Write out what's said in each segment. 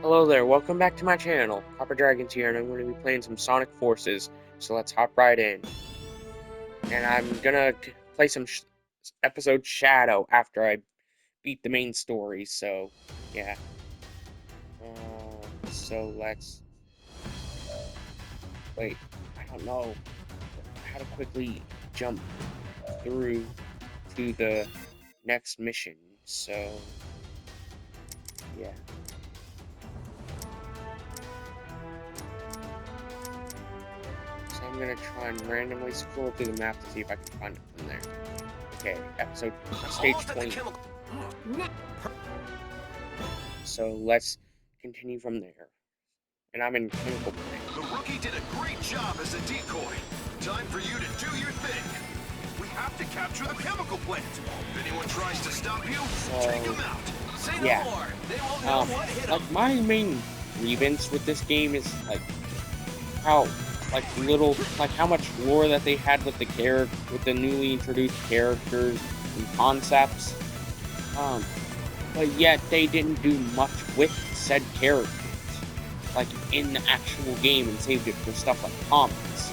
Hello there, welcome back to my channel. Copper Dragon's here, and I'm going to be playing some Sonic Forces. So let's hop right in. And I'm gonna play some episode Shadow after I beat the main story. So yeah. So let's wait. I don't know how to quickly jump through to the next mission. So yeah. So I'm gonna try and randomly scroll through the map to see if I can find it from there. Okay, stage 20. So let's continue from there. And I'm in chemical plant. The rookie did a great job as a decoy. Time for you to do your thing. We have to capture the chemical plant. If anyone tries to stop you, take them out. Say no more. They won't know what hit them. Like my main grievance with this game is like how how much lore that they had with the newly introduced characters and concepts. But yet they didn't do much with said characters, like in the actual game, and saved it for stuff like comics.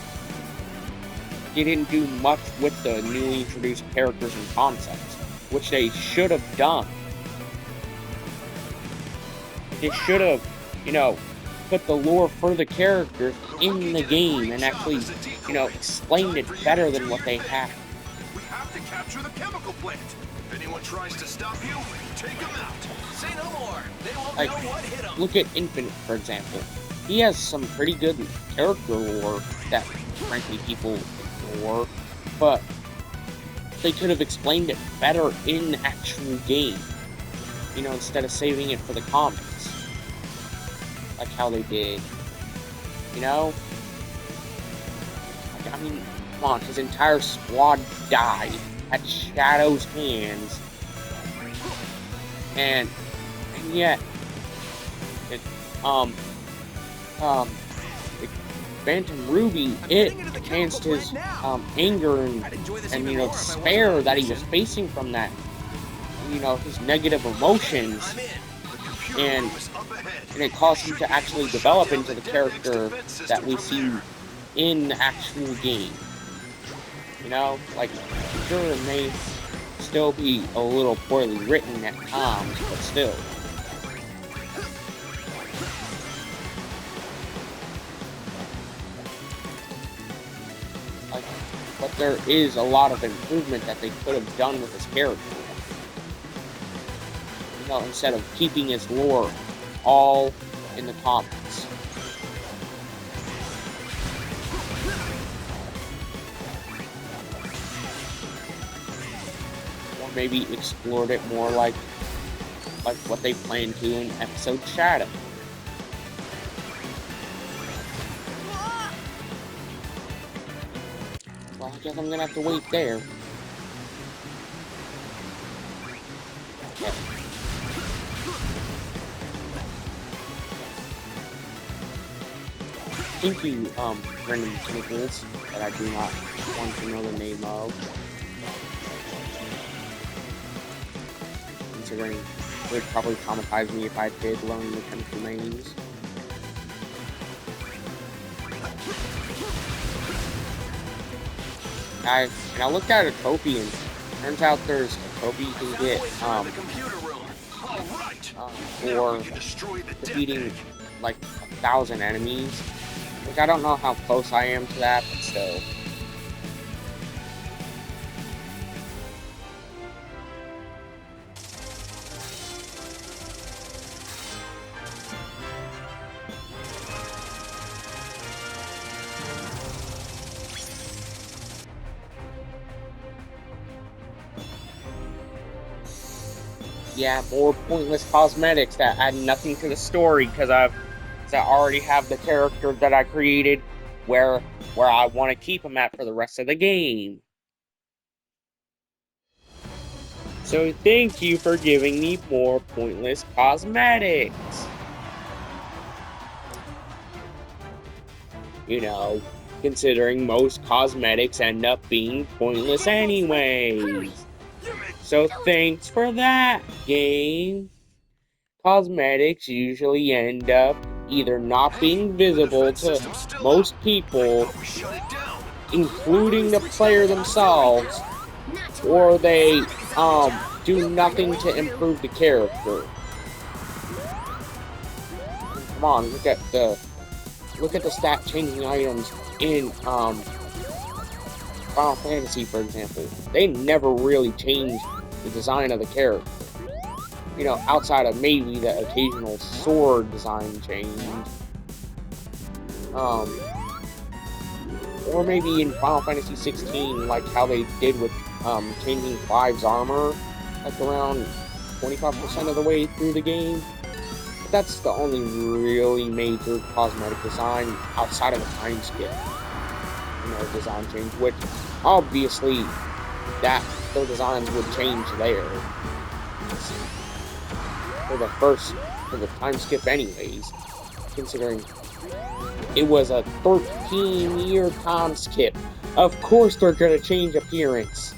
They didn't do much with the newly introduced characters and concepts, which they should have done. They should have, put the lore for the characters in the game and actually, explained it better than what they have. We have to capture the chemical plant. If anyone tries to stop you, take them out. Say no more. They won't know what hit them. Look at Infinite, for example. He has some pretty good character lore that, frankly, people ignore, but they could have explained it better in the actual game, instead of saving it for the comics, like how they did, I mean, come on, his entire squad died at Shadow's hands, and yet, Phantom Ruby, it enhanced his anger and despair that he was facing from that, his negative emotions, and it caused him to actually develop into the character that we see in the actual game. Sure, it may still be a little poorly written at times, but still. But there is a lot of improvement that they could have done with his character. Instead of keeping his lore all in the comics. Or maybe explored it more like what they plan to in episode Shadow. Well, I guess I'm gonna have to wait there. Okay. Thank you, random chemicals that I do not want to know the name of. Considering it would probably traumatize me if I did learn the chemical names. I looked at a trophy, and turns out there's a trophy you can get for defeating like 1,000 enemies, which I don't know how close I am to that, but still. Yeah, more pointless cosmetics that add nothing to the story because I already have the character that I created where I want to keep him at for the rest of the game. So thank you for giving me more pointless cosmetics. Considering most cosmetics end up being pointless anyways. So thanks for that, game. cosmetics usually end up either not being visible Defense to system's still up. most I people, thought we shut it down. including We the switched over player to auxiliary themselves, power. Not to or worry, they Sonic is on the job. do He'll find a nothing way to through. improve the character. Come on, look at the stat changing items in Final Fantasy, for example. They never really changed the design of the character. You know, outside of maybe the occasional sword design change. Or maybe in Final Fantasy 16, like how they did with changing Clive's armor, like around 25% of the way through the game. But that's the only really major cosmetic design outside of the time skip, design change, which obviously that their designs would change there for the time skip anyways, considering it was a 13-year time skip. Of course they're gonna change appearance.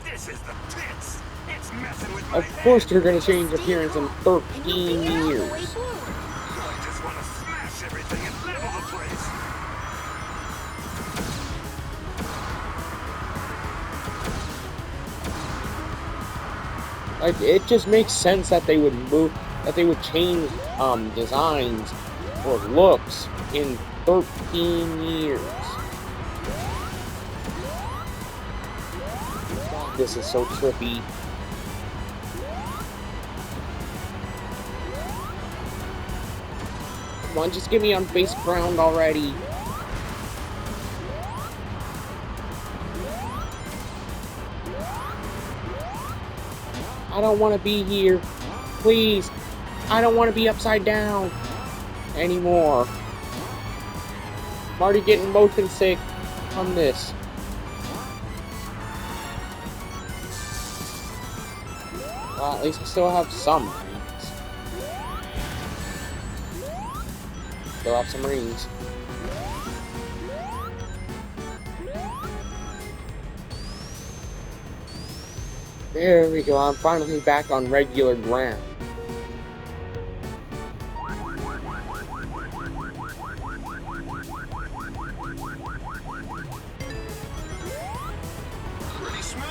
This is the pits. It's messing with my Of course head. they're gonna Just change stay appearance in calm, and you'll 13 figure out the way years. forward. I just want to smash everything and level the place. Like, it just makes sense that they would change designs or looks in 13 years. God, this is so trippy. Come on, just get me on base ground already. I don't want to be here. Please. I don't want to be upside down anymore. I'm already getting motion sick on this. Well, at least I still have some rings. Still have some rings. There we go, I'm finally back on regular ground. Pretty smooth.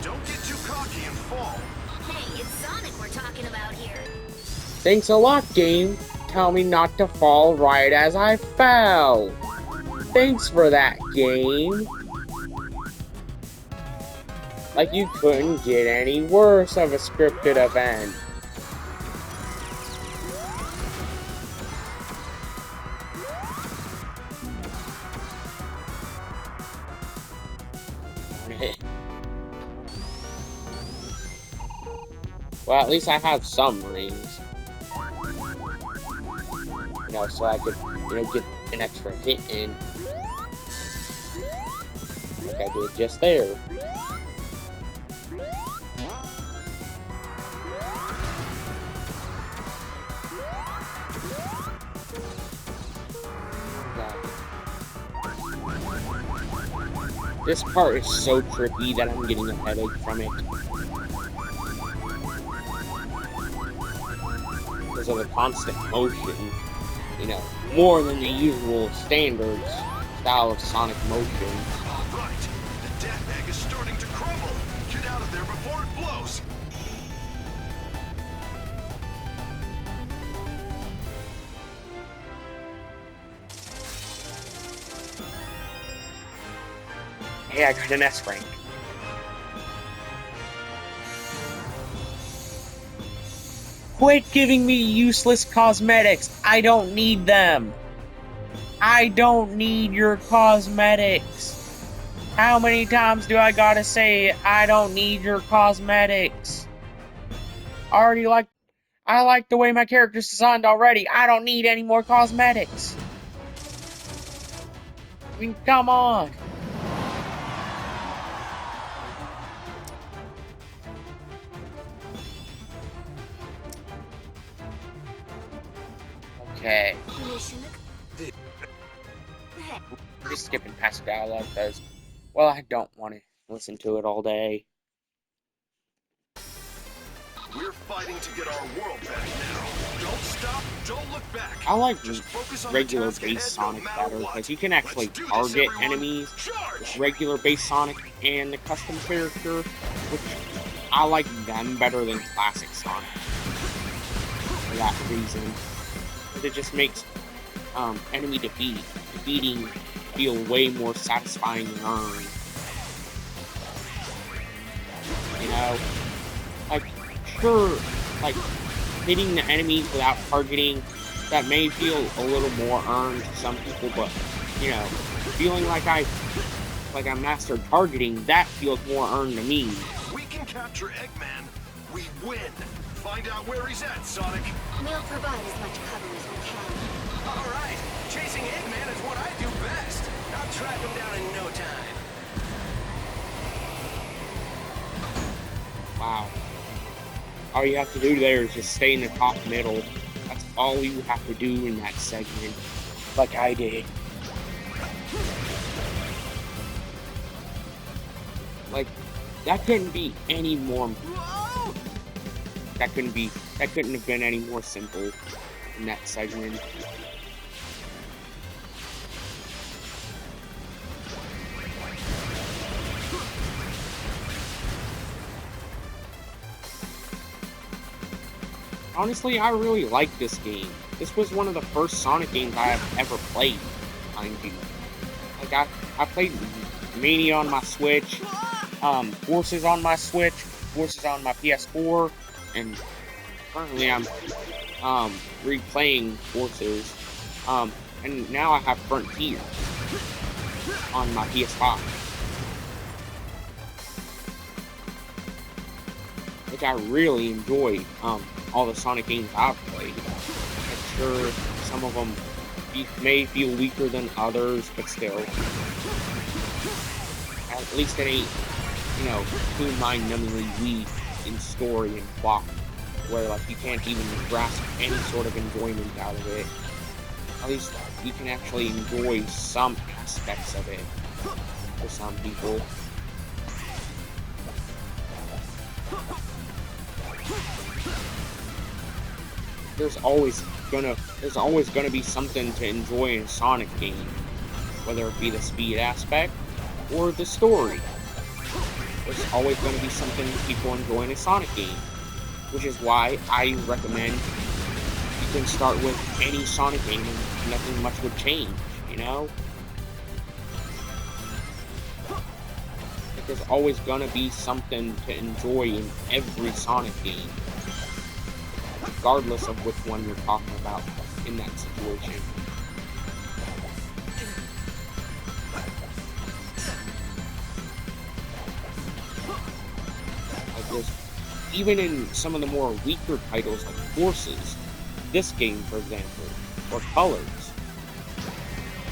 Don't get too cocky and fall. Hey, it's Sonic we're talking about here. Thanks a lot, game. Tell me not to fall right as I fell. Thanks for that, game. Like you couldn't get any worse of a scripted event. Well, at least I have some rings. So I could, get an extra hit in. Like I did just there. This part is so trippy that I'm getting a headache from it. Because of the constant motion. More than the usual standard style of Sonic motion. All right. The death egg is starting to crumble. Get out of there before it blows. Hey, I got an S rank. Quit giving me useless cosmetics. I don't need them. I don't need your cosmetics. How many times do I gotta say I don't need your cosmetics? I like the way my character's designed already. I don't need any more cosmetics. I mean, come on. Okay. We're just skipping past dialogue because, well, I don't want to listen to it all day. We're fighting to get our world back now. Don't stop, don't look back. I like Just focus on regular the task base ahead, Sonic no matter better what. because you can actually Let's do this, target everyone. enemies with Charge! regular base Sonic and the custom character, which I like them better than classic Sonic for that reason. But it just makes enemy defeating feel way more satisfying and earned. You know, like sure, like hitting the enemies without targeting, that may feel a little more earned to some people, but you know, feeling like I mastered targeting, that feels more earned to me. We can capture Eggman. We win. Find out where he's at, Sonic. We'll provide as much cover as we can. All right, chasing Eggman is what I do best. I'll track him down in no time. Wow. All you have to do there is just stay in the top middle. That's all you have to do in that segment. Like I did. Like, that couldn't be any more... That couldn't have been any more simple in that segment. Honestly, I really like this game. This was one of the first Sonic games I have ever played, mind you. Like, I played Mania on my Switch, Forces on my Switch, Forces on my PS4, and currently I'm replaying Forces, and now I have Frontier on my PS5, which I really enjoy. All the Sonic games I've played. I'm sure some of them may feel weaker than others, but still, at least it ain't, you know, too mind-numbingly weak in story and plot, where like you can't even grasp any sort of enjoyment out of it. At least you can actually enjoy some aspects of it for some people. There's always gonna be something to enjoy in a Sonic game, whether it be the speed aspect or the story. There's always gonna be something people enjoy in a Sonic game, which is why I recommend you can start with any Sonic game and nothing much would change, you know? Like, there's always gonna be something to enjoy in every Sonic game, regardless of which one you're talking about in that situation. Like there's, even in some of the more weaker titles like Forces, this game for example, or Colors,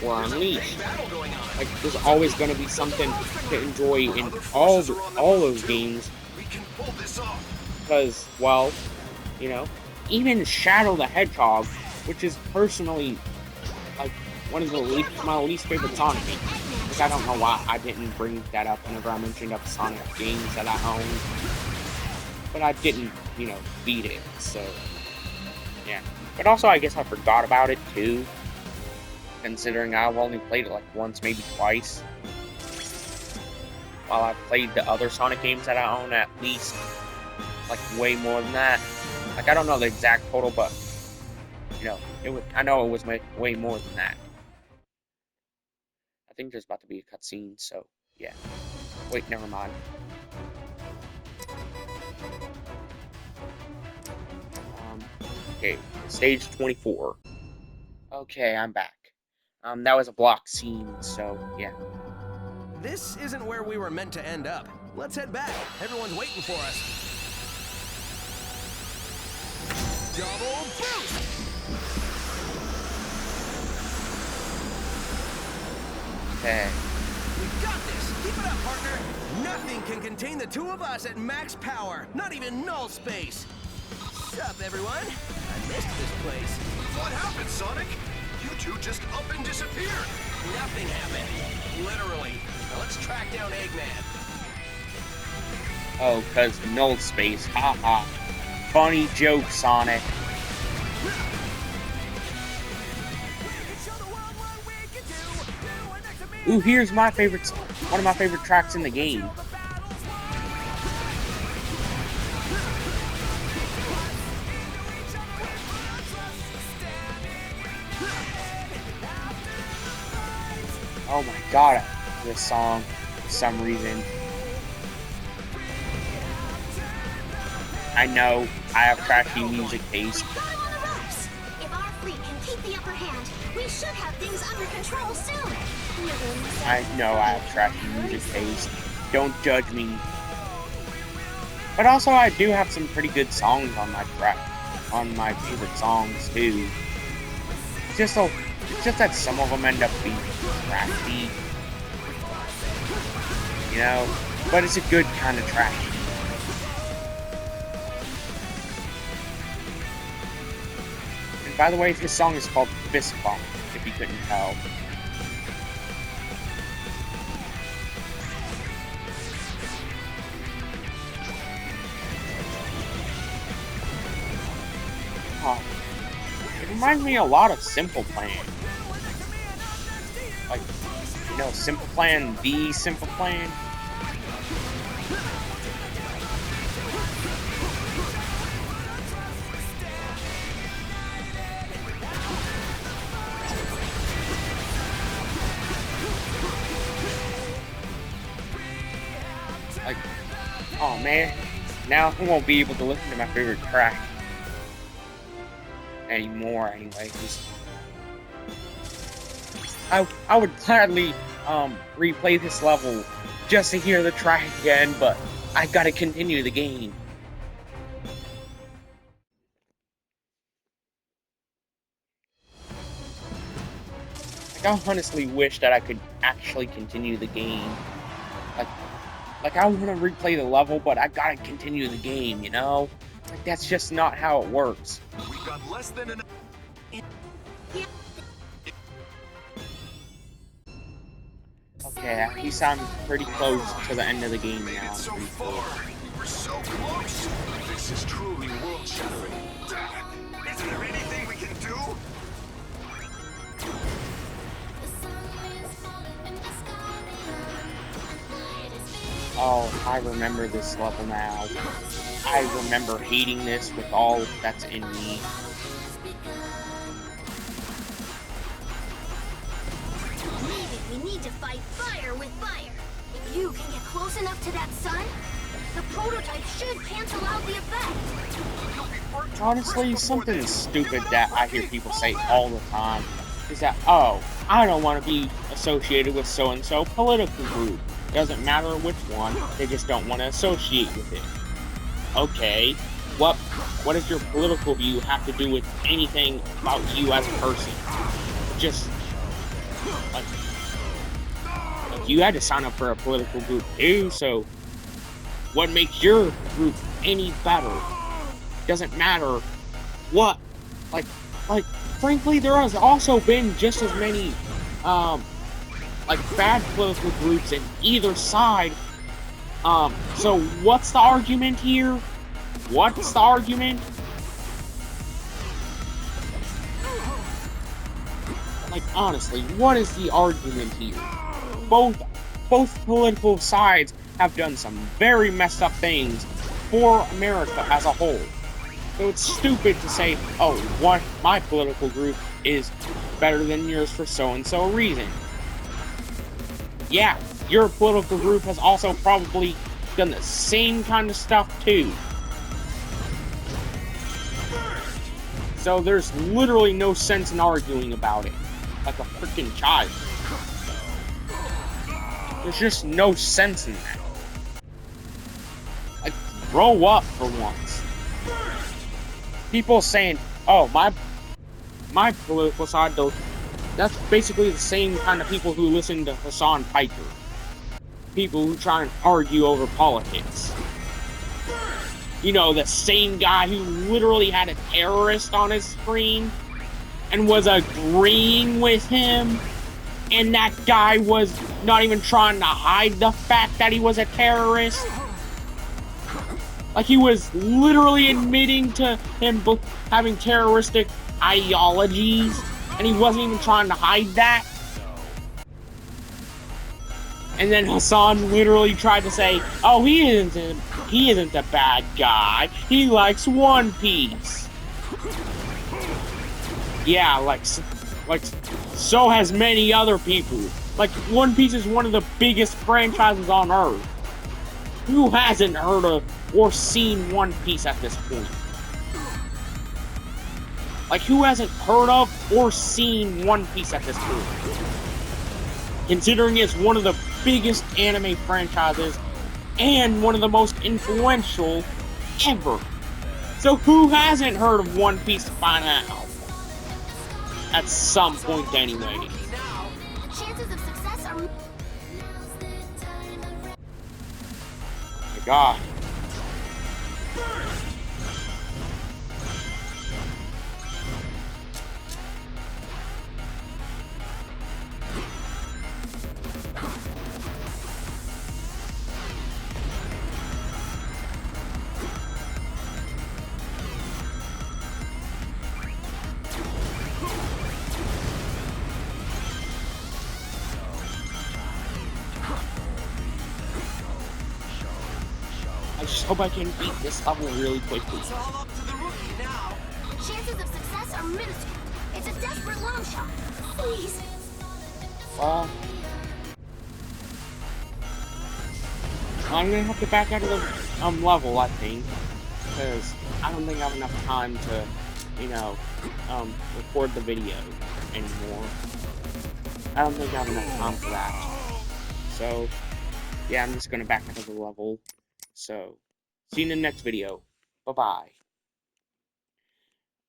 or Unleashed, like there's always going to be something to enjoy in all those games, because, well, you know, even Shadow the Hedgehog, which is personally like one of my least favorite Sonic games. Which I don't know why I didn't bring that up whenever I mentioned up Sonic games that I own. But I didn't, you know, beat it, so yeah. But also I guess I forgot about it too, considering I've only played it like once, maybe twice. While I've played the other Sonic games that I own at least like way more than that. Like, I don't know the exact total, but, you know, I know it was way more than that. I think there's about to be a cutscene, so, yeah. Wait, never mind. Okay, stage 24. Okay, I'm back. That was a blocked scene, so, yeah. This isn't where we were meant to end up. Let's head back. Everyone's waiting for us. Double boost! Okay. We got this! Keep it up, partner! Nothing can contain the two of us at max power, not even null space! Sup, everyone? I missed this place. What happened, Sonic? You two just up and disappeared. Nothing happened. Literally. Now let's track down Eggman. Oh, because null space, haha. funny joke, Sonic. Ooh, here's my favorite, one of my favorite tracks in the game. Oh my god, I love this song for some reason. I know, I have trashy music taste. If our fleet can keep the upper hand, we should have things under control soon. I know I have trashy music taste. Don't judge me. But also, I do have some pretty good songs on my track, on my favorite songs too. It's just that some of them end up being trashy, you know. But it's a good kind of trashy. And by the way, this song is called Fist Bump, if you couldn't tell. It reminds me a lot of Simple Plan. Like, you know, Simple Plan, the Simple Plan. Like, oh man, now I won't be able to listen to my favorite track anymore anyways. I would gladly replay this level just to hear the track again, but I gotta continue the game. Like, I honestly wish that I could actually continue the game. Like I want to replay the level, but I gotta continue the game, you know? Like, that's just not how it works. We've got less than an... Okay, at least I'm pretty close to the end of the game Made now. it so far. We were so close. This is truly world-shattering. Isn't there anything we can do? Oh, I remember this level now. I remember hating this with all that's in me. Maybe we need to fight fire with fire. If you can get close enough to that sun, the prototype should cancel out the effect. Honestly, something stupid that I hear people say all the time is that, oh, I don't want to be associated with so-and-so political group. Doesn't matter which one, they just don't want to associate with it. Okay, what does your political view have to do with anything about you as a person? Just, like you had to sign up for a political group too, so what makes your group any better? Doesn't matter what, like, frankly, there has also been just as many, like, bad political groups in either side. So what's the argument here? What's the argument? Like, honestly, what is the argument here? Both political sides have done some very messed up things for America as a whole. So it's stupid to say, oh, my political group is better than yours for so-and-so reason. Yeah, your political group has also probably done the same kind of stuff too. So there's literally no sense in arguing about it, like a freaking child. There's just no sense in that. Like, grow up for once. People saying, oh, my political side, though, that's basically the same kind of people who listen to Hassan Piker. People who try and argue over politics. You know, the same guy who literally had a terrorist on his screen and was agreeing with him, and that guy was not even trying to hide the fact that he was a terrorist. Like, he was literally admitting to him having terroristic ideologies, and he wasn't even trying to hide that. And then Hassan literally tried to say, "Oh, he isn't a bad guy. He likes One Piece." Yeah, like so has many other people. Like, One Piece is one of the biggest franchises on Earth. Who hasn't heard of or seen One Piece at this point? Like, who hasn't heard of or seen One Piece at this point? Considering it's one of the biggest anime franchises and one of the most influential ever. So who hasn't heard of One Piece by now? At some point anyway. Chances of success are... My God. I just hope I can beat this level really quickly. It's all up to the rookie now. Chances of success are minuscule. It's a desperate long shot. Please. Well, I'm gonna have to back out of the level, I think, because I don't think I have enough time to, you know, record the video anymore. I don't think I have enough time for that. So, yeah, I'm just gonna back out of the level. So, see you in the next video. Bye-bye.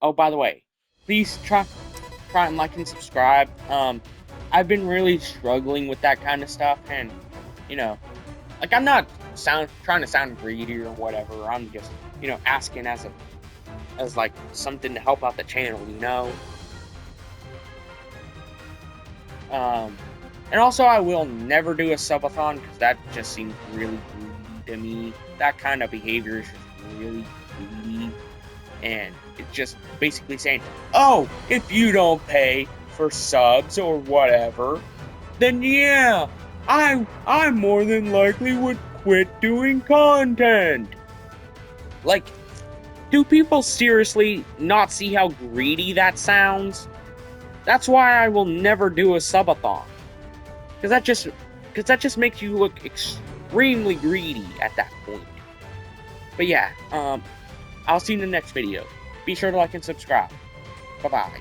Oh, by the way, please try and like and subscribe. I've been really struggling with that kind of stuff, and, you know, like, I'm not trying to sound greedy or whatever. I'm just, you know, asking as like something to help out the channel, you know. And also, I will never do a subathon because that just seems really greedy to me. That kind of behavior is just really greedy, and it's just basically saying, "Oh, if you don't pay for subs or whatever, then yeah, I more than likely would quit doing content." Like, do people seriously not see how greedy that sounds? That's why I will never do a subathon. Because that just makes you look extremely greedy at that point. But yeah, I'll see you in the next video. Be sure to like and subscribe. Bye-bye.